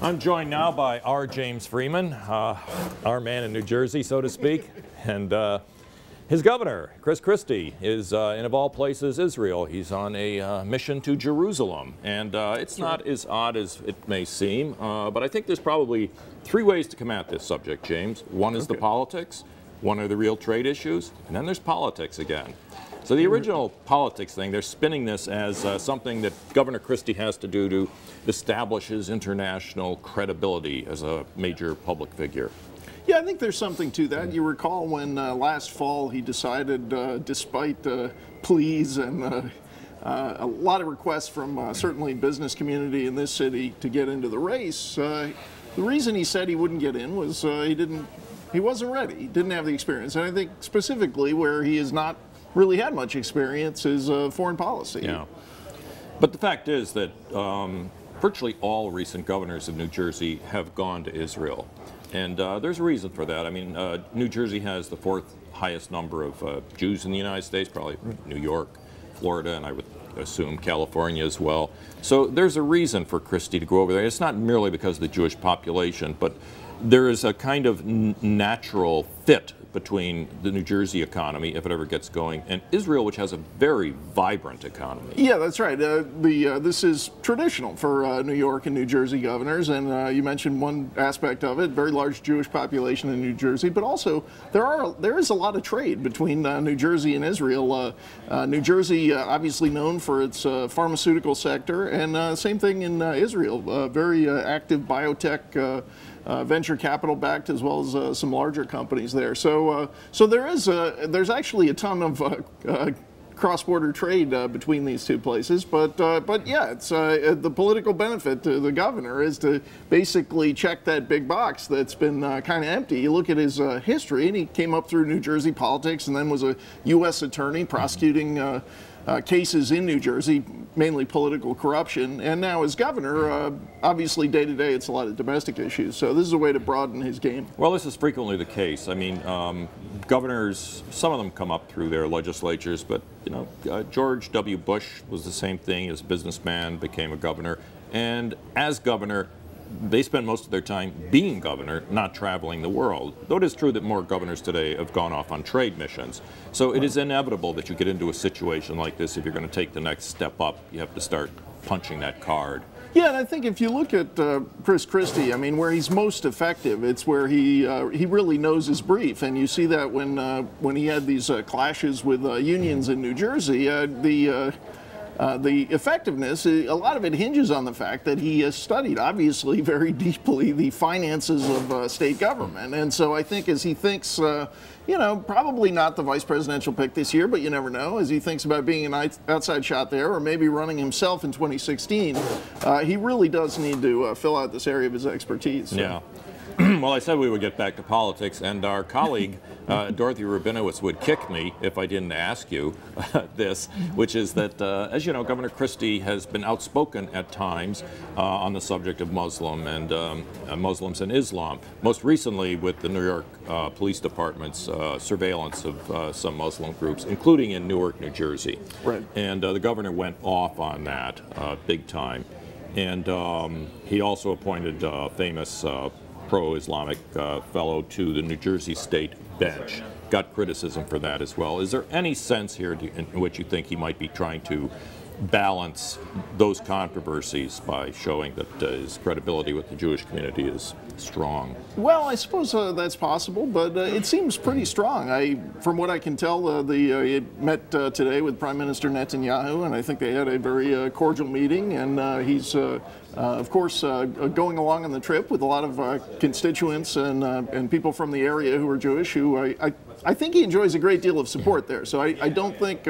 I'm joined now by our James Freeman, our man in New Jersey, so to speak, and his governor, Chris Christie, is in, of all places, Israel. He's on a mission to Jerusalem, and it's not as odd as it may seem, but I think there's probably three ways to come at this subject, James. One is the politics, one are the real trade issues, and then there's politics again. So the original politics thing, they're spinning this as something that Governor Christie has to do to establish his international credibility as a major public figure. Yeah, I think there's something to that. You recall when last fall he decided, despite pleas and a lot of requests from certainly business community in this city to get into the race, the reason he said he wouldn't get in was he wasn't ready. He didn't have the experience. And I think specifically where he has not really had much experience is foreign policy. Yeah. But the fact is that virtually all recent governors of New Jersey have gone to Israel. And there's a reason for that. I mean, New Jersey has the fourth highest number of Jews in the United States, probably New York, Florida, and I would assume California as well. So there's a reason for Christie to go over there. It's not merely because of the Jewish population, but there is a kind of natural fit between the New Jersey economy, if it ever gets going, and Israel, which has a very vibrant economy. Yeah, that's right. This is traditional for New York and New Jersey governors, and you mentioned one aspect of it, very large Jewish population in New Jersey, but also there is a lot of trade between New Jersey and Israel. New Jersey, obviously known for its pharmaceutical sector, and same thing in Israel, very active biotech venture capital backed, as well as some larger companies there. So there's actually a ton of cross-border trade between these two places. But yeah, it's the political benefit to the governor is to basically check that big box that's been kind of empty. You look at his history, and he came up through New Jersey politics, and then was a U.S. attorney prosecuting cases in New Jersey, mainly political corruption, and now as governor, obviously day to day it's a lot of domestic issues, so this is a way to broaden his game. Well, this is frequently the case. I mean, governors, some of them come up through their legislatures, but you know, George W. Bush was the same thing. As a businessman, became a governor, and as governor, they spend most of their time being governor, not traveling the world. Though it is true that more governors today have gone off on trade missions. So it is inevitable that you get into a situation like this. If you're going to take the next step up, you have to start punching that card. Yeah, and I think if you look at Chris Christie, I mean, where he's most effective, it's where he really knows his brief, and you see that when he had these clashes with unions in New Jersey, the effectiveness, a lot of it hinges on the fact that he has studied, obviously, very deeply the finances of state government. And so I think as he thinks, you know, probably not the vice presidential pick this year, but you never know, as he thinks about being an outside shot there, or maybe running himself in 2016, he really does need to fill out this area of his expertise. So. Yeah. Well, I said we would get back to politics, and our colleague, Dorothy Rabinowitz, would kick me if I didn't ask you this, which is that, as you know, Governor Christie has been outspoken at times on the subject of Muslims and Islam, most recently with the New York Police Department's surveillance of some Muslim groups, including in Newark, New Jersey. Right. And the governor went off on that big time. And he also appointed famous pro-Islamic fellow to the New Jersey State bench. Got criticism for that as well. Is there any sense here in which you think he might be trying to balance those controversies by showing that his credibility with the Jewish community is strong? Well, I suppose that's possible, but it seems pretty strong. From what I can tell, he met today with Prime Minister Netanyahu, and I think they had a very cordial meeting, and he's of course, going along on the trip with a lot of constituents and people from the area who are Jewish, who I think he enjoys a great deal of support there. So I don't think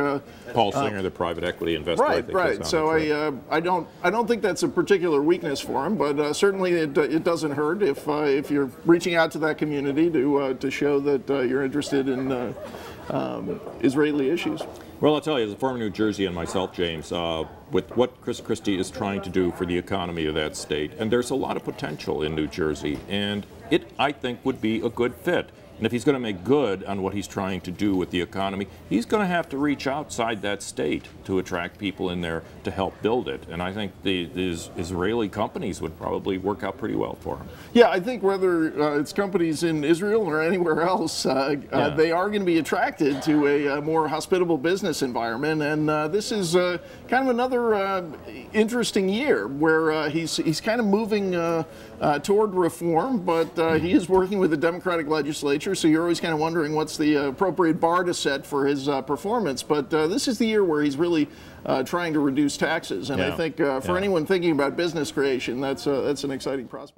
Paul Singer, the private equity investor. Right. So I don't think that's a particular weakness for him, but certainly it doesn't hurt if you're reaching out to that community to show that you're interested in Israeli issues. Well, I'll tell you, as a former New Jersey and myself, James, with what Chris Christie is trying to do for the economy of that state, and there's a lot of potential in New Jersey, and it, I think, would be a good fit. And if he's going to make good on what he's trying to do with the economy, he's going to have to reach outside that state to attract people in there to help build it. And I think the Israeli companies would probably work out pretty well for him. Yeah, I think whether it's companies in Israel or anywhere else, they are going to be attracted to a more hospitable business environment. And this is kind of another interesting year where he's kind of moving toward reform, but he is working with the Democratic legislature, so you're always kind of wondering what's the appropriate bar to set for his performance. But this is the year where he's really trying to reduce taxes, and I think for anyone thinking about business creation, that's an exciting prospect.